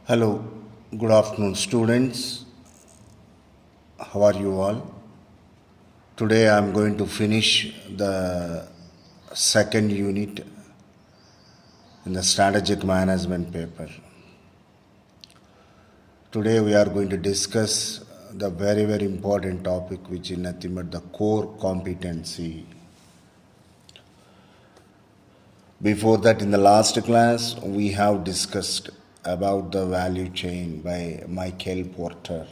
Hello, good afternoon, students. How are you all? Today I am going to finish the second unit in the strategic management paper. Today we are going to discuss the very important topic, which is nothing but the core competency. Before that, in the last class, we have discussed about the value chain by Michael Porter.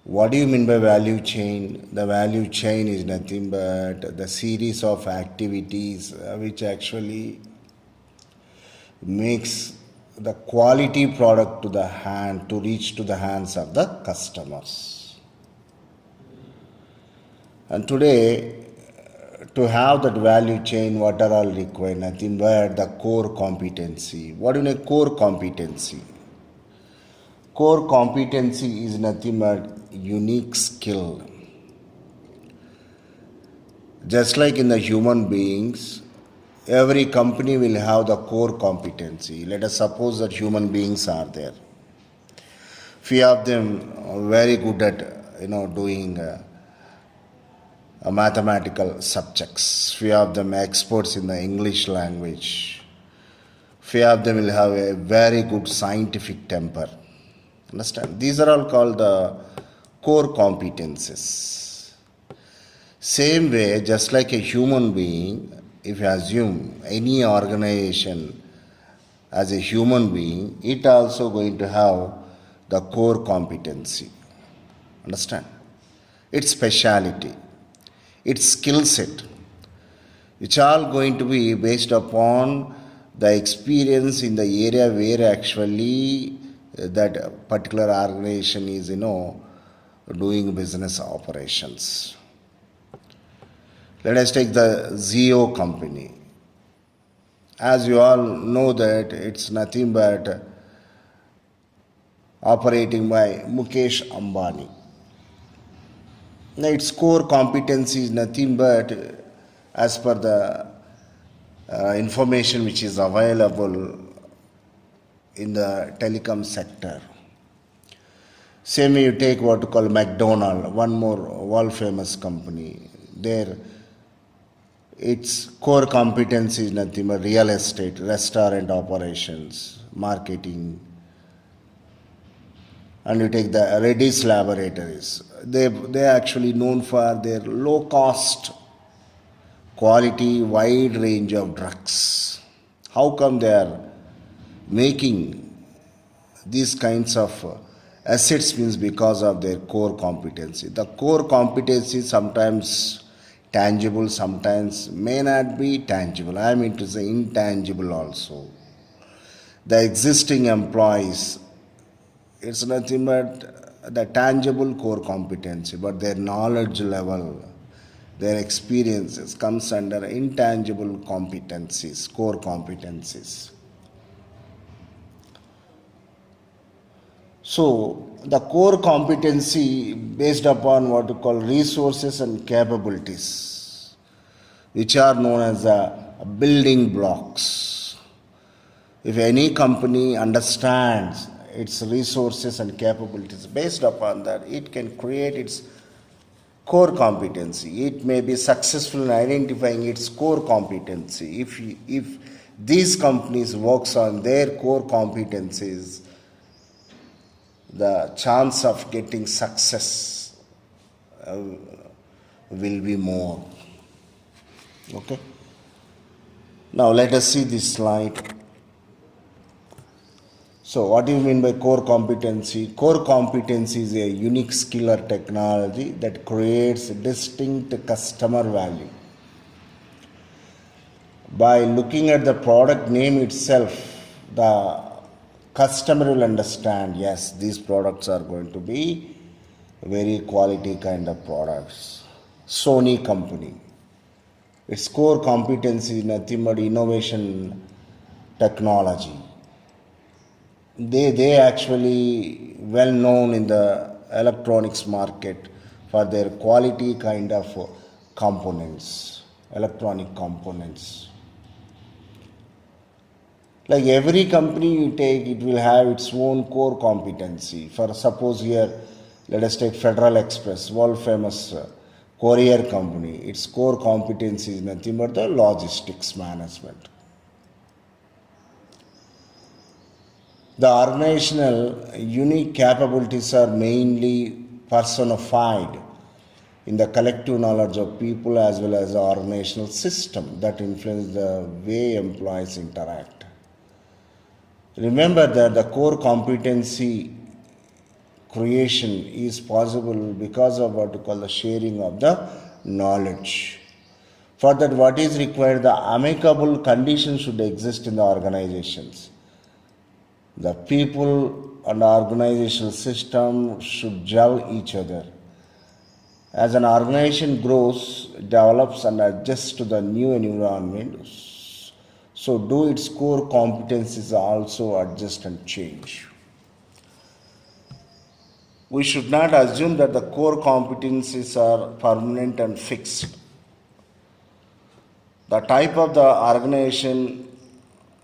What do you mean by value chain? The value chain is nothing but the series of activities which actually makes the quality product to reach to the hands of the customers. And today, to have that value chain, what are all required? Nothing but the core competency. What do you mean core competency? Core competency is nothing but unique skill. Just like in the human beings, every company will have the core competency. Let us suppose that human beings are there. Few of them are very good at doing mathematical subjects. Few of them experts in the English language. Few of them will have a very good scientific temper. Understand? These are all called the core competences. Same way, just like a human being, if you assume any organization as a human being, it also going to have the core competency. Understand? Its speciality, its skill set, which are going to be based upon the experience in the area where actually that particular organization is doing business operations. Let us take the Zio company. As you all know that it's nothing but operating by Mukesh Ambani. Now its core competency is nothing but as per the information which is available in the telecom sector. Same way you take what you call McDonald, one more world famous company. There, its core competency is nothing but real estate, restaurant operations, marketing. And you take the Reddy's Laboratories. They are actually known for their low cost, quality, wide range of drugs. How come they are making these kinds of assets? Means because of their core competency. The core competency sometimes tangible, sometimes may not be tangible. I mean to say intangible also. The existing employees, it's nothing but the tangible core competency, but their knowledge level, their experiences comes under intangible competencies, core competencies. So, the core competency based upon what we call resources and capabilities, which are known as the building blocks. If any company understands its resources and capabilities, based upon that, it can create its core competency. It may be successful in identifying its core competency. If these companies works on their core competencies, the chance of getting success will be more. Okay. Now let us see this slide. So what do you mean by core competency? Core competency is a unique skill or technology that creates distinct customer value. By looking at the product name itself, the customer will understand, yes, these products are going to be very quality kind of products. Sony company. Its core competency is nothing but innovation technology. They actually well known in the electronics market for their quality kind of components, electronic components. Like every company you take, it will have its own core competency. For suppose here, let us take Federal Express, world famous courier company. Its core competency is nothing but the logistics management. The organizational unique capabilities are mainly personified in the collective knowledge of people as well as the organizational system that influence the way employees interact. Remember that the core competency creation is possible because of what we call the sharing of the knowledge. For that, what is required? The amicable conditions should exist in the organizations. The people and organizational system should gel each other. As an organization grows, develops, and adjusts to the new environment, so do its core competencies also adjust and change. We should not assume that the core competencies are permanent and fixed. The type of the organization,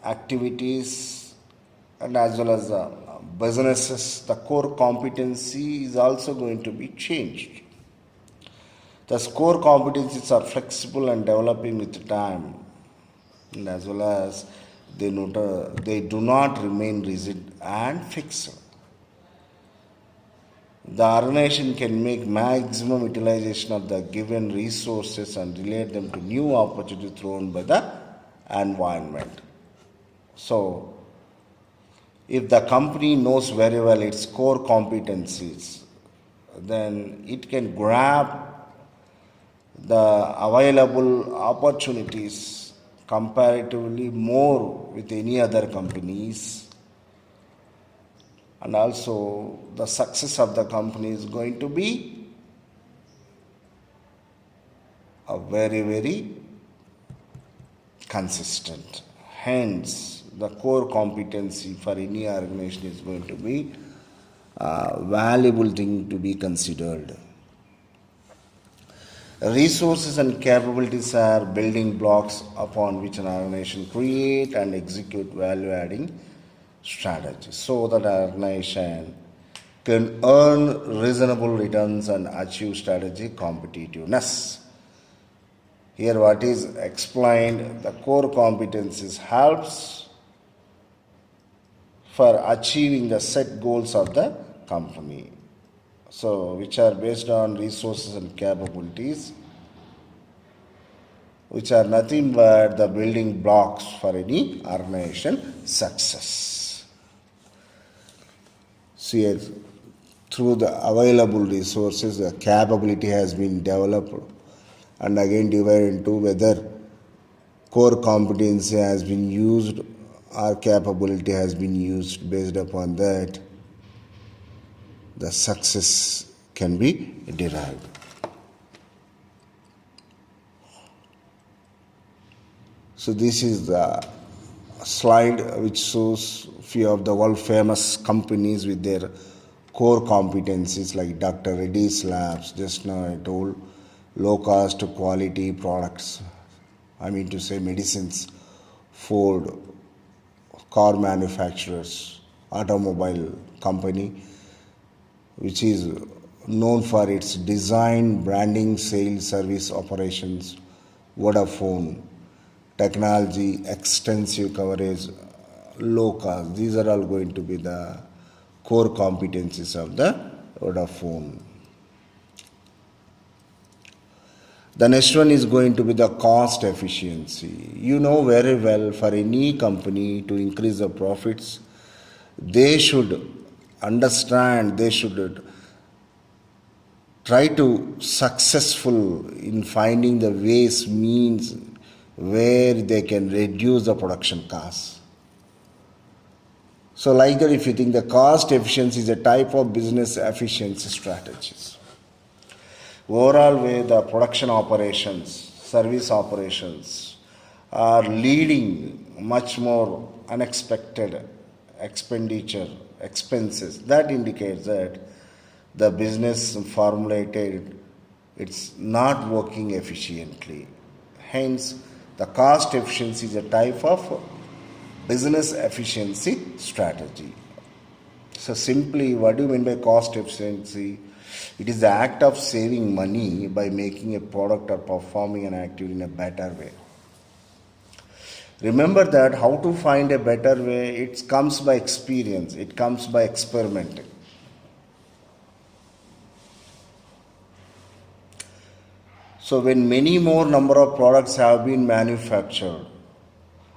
activities, and as well as the businesses, the core competency is also going to be changed. The core competencies are flexible and developing with time, and as well as they do not remain rigid and fixed. The organization can make maximum utilization of the given resources and relate them to new opportunities thrown by the environment. So, if the company knows very well its core competencies, then it can grab the available opportunities comparatively more with any other companies, and also the success of the company is going to be a very consistent. Hence, the core competency for any organization is going to be a valuable thing to be considered. Resources and capabilities are building blocks upon which an organization create and execute value-adding strategies so that an organization can earn reasonable returns and achieve strategic competitiveness. Here what is explained, the core competencies helps for achieving the set goals of the company. So, which are based on resources and capabilities, which are nothing but the building blocks for any organization success. So, here, through the available resources, the capability has been developed and again divided into whether core competency has been used or capability has been used. Based upon that, the success can be derived. So this is the slide which shows few of the world famous companies with their core competencies, like Dr. Reddy's Labs, just now I told, low cost quality products, I mean to say medicines, Ford, car manufacturers, automobile company, which is known for its design, branding, sales, service operations, Vodafone, technology, extensive coverage, low cost. These are all going to be the core competencies of the Vodafone. The next one is going to be the cost efficiency. You know very well, for any company to increase the profits, they should understand, they should try to successful in finding the ways, means where they can reduce the production costs. So like that, if you think the cost efficiency is a type of business efficiency strategies. Overall way the production operations, service operations are leading much more unexpected expenses. That indicates that the business formulated, it's not working efficiently. Hence, the cost efficiency is a type of business efficiency strategy. So simply, what do you mean by cost efficiency? It is the act of saving money by making a product or performing an activity in a better way. Remember that how to find a better way, it comes by experience, it comes by experimenting. So when many more number of products have been manufactured,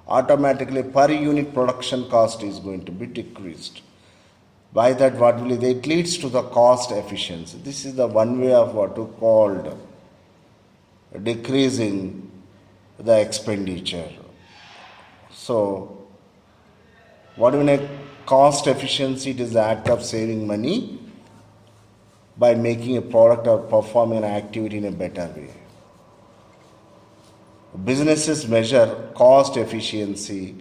automatically per unit production cost is going to be decreased. By that, what will it leads to the cost efficiency. This is the one way of what you called decreasing the expenditure. So, what do you mean cost efficiency? It is the act of saving money by making a product or performing an activity in a better way. Businesses measure cost efficiency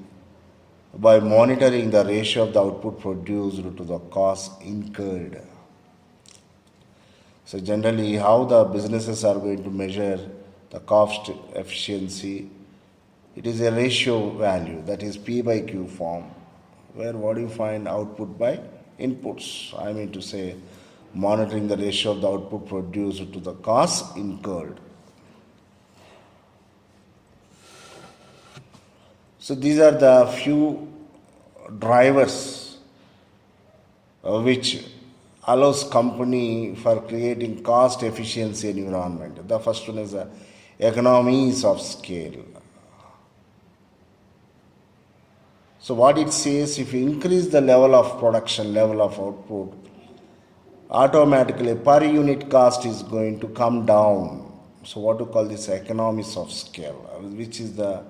by monitoring the ratio of the output produced to the cost incurred. So generally, how the businesses are going to measure the cost efficiency, it is a ratio value, that is P by Q form, where what do you find output by inputs. I mean to say, monitoring the ratio of the output produced to the cost incurred. So these are the few drivers which allows company for creating cost efficiency environment. The first one is economies of scale. So what it says, if you increase the level of production, level of output, automatically per unit cost is going to come down. So what to call this economies of scale, which is the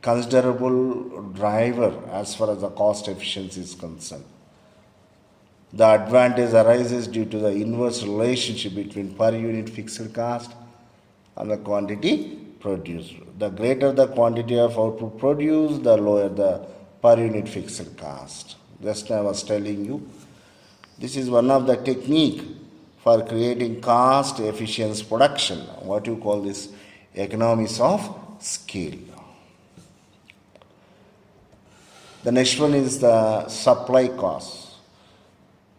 considerable driver as far as the cost efficiency is concerned. The advantage arises due to the inverse relationship between per unit fixed cost and the quantity produced. The greater the quantity of output produced, the lower the per unit fixed cost. Just I was telling you, this is one of the technique for creating cost efficient production. What you call this economies of scale. The next one is the supply cost.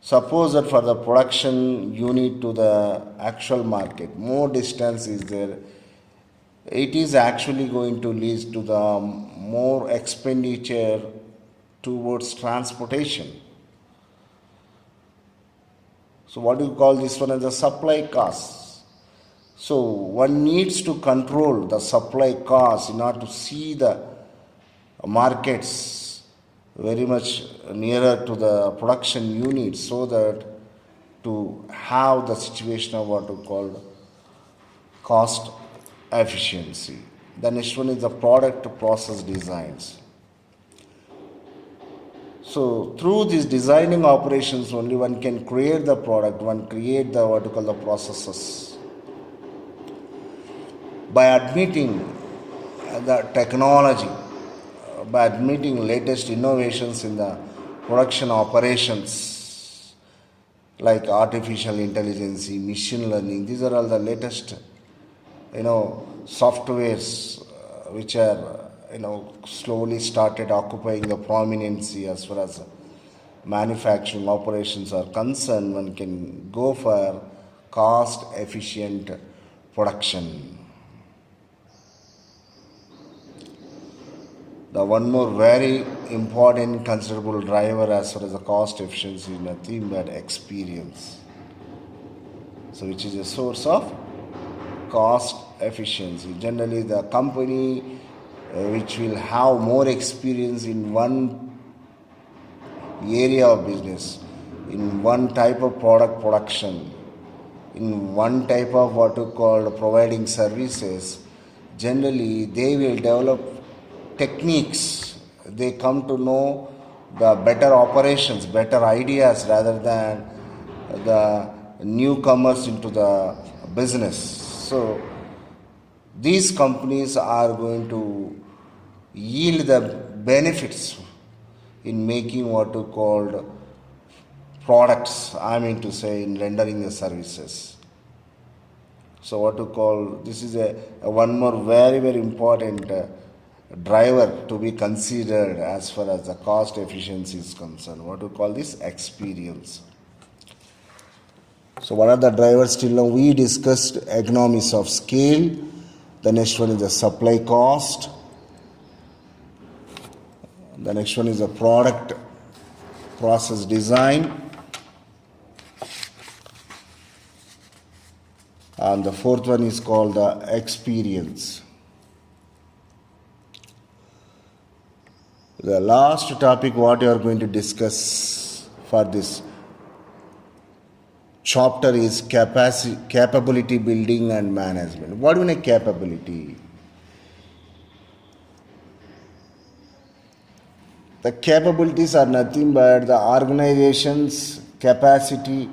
Suppose that for the production unit to the actual market, more distance is there, it is actually going to lead to the more expenditure towards transportation. So what do you call this one as the supply cost? So one needs to control the supply cost in order to see the markets very much nearer to the production unit, so that to have the situation of what we call cost efficiency. The next one is the product process designs. So through these designing operations only one can create the product, one create the what we call the processes. By admitting the technology, by admitting latest innovations in the production operations like artificial intelligence, machine learning, these are all the latest softwares which are slowly started occupying the prominence as far as manufacturing operations are concerned. One can go for cost efficient production. The one more very important considerable driver as far as the cost efficiency is nothing but experience. So which is a source of cost efficiency. Generally the company which will have more experience in one area of business, in one type of product production, in one type of what we call providing services, generally they will develop techniques. They come to know the better operations, better ideas rather than the newcomers into the business. So these companies are going to yield the benefits in making what we call products, I mean to say in rendering the services. So what we call, this is a one more very very important driver to be considered as far as the cost efficiency is concerned. What we call this experience. So what are the drivers till now? We discussed economies of scale. The next one is the supply cost. The next one is the product process design. And the fourth one is called the experience. The last topic what you are going to discuss for this chapter is capability building and management. What do you mean capability? The capabilities are nothing but the organization's capacity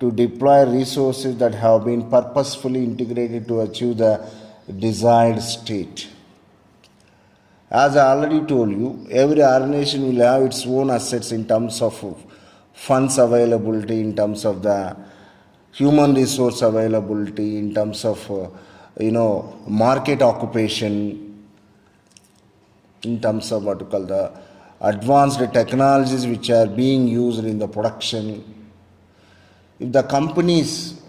to deploy resources that have been purposefully integrated to achieve the desired state. As I already told you, every organization will have its own assets in terms of funds availability, in terms of the human resource availability, in terms of market occupation, in terms of what you call the advanced technologies which are being used in the production. If the companies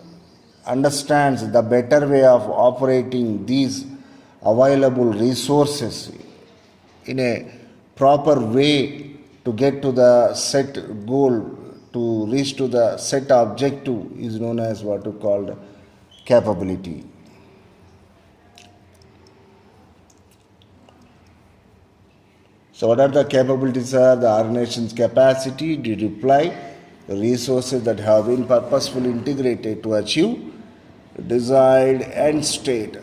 understands the better way of operating these available resources in a proper way to get to the set goal, to reach to the set objective, is known as what we call capability. So what are the capabilities? Are the organization's capacity to deploy resources that have been purposefully integrated to achieve desired end state.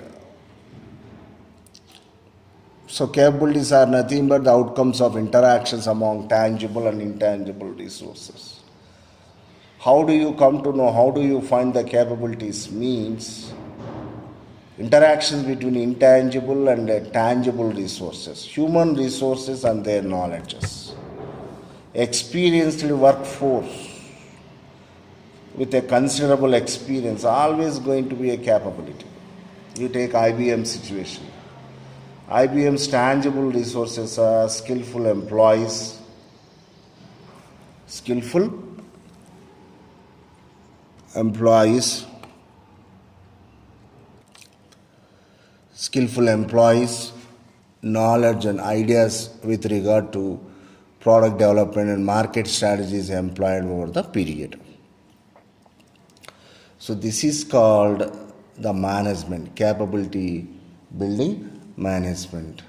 So capabilities are nothing but the outcomes of interactions among tangible and intangible resources. How do you come to know, how do you find the capabilities? Means interactions between intangible and tangible resources, human resources and their knowledges. Experienced workforce with a considerable experience always going to be a capability. You take IBM situation. IBM's tangible resources are skillful employees, knowledge and ideas with regard to product development and market strategies employed over the period. So this is called the management, capability building management.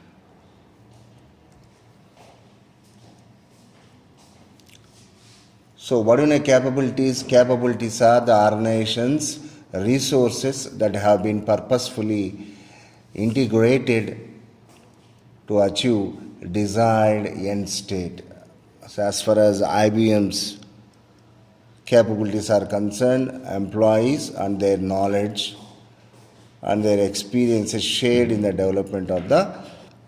So what are capabilities? Capabilities are the organization's resources that have been purposefully integrated to achieve desired end state. So as far as IBM's capabilities are concerned, employees and their knowledge and their experiences shared in the development of the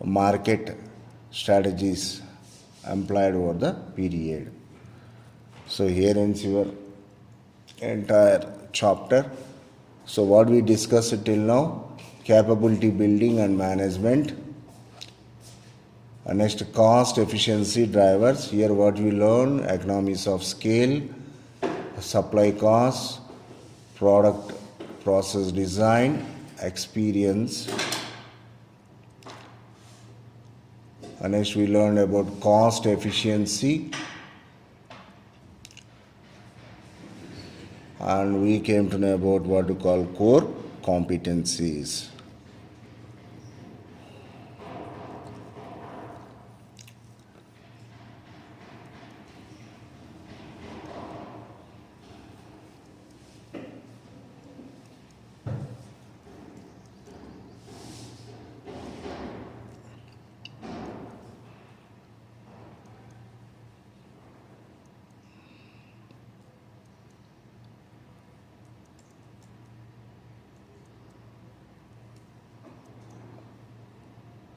market strategies employed over the period. So here ends your entire chapter. So what we discussed till now, capability building and management. Next, cost efficiency drivers. Here what we learn, economies of scale, supply costs, product process design, experience. And next we learned about cost efficiency, and we came to know about what we call core competencies.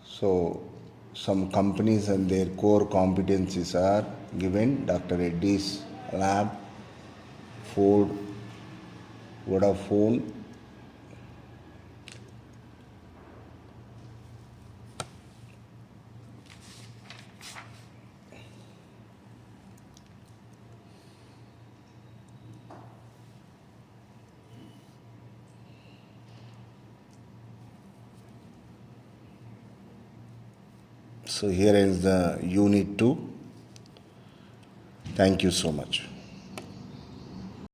So, some companies and their core competencies are given: Dr. Reddy's Lab, Ford, Vodafone, So here ends the unit 2. Thank you so much.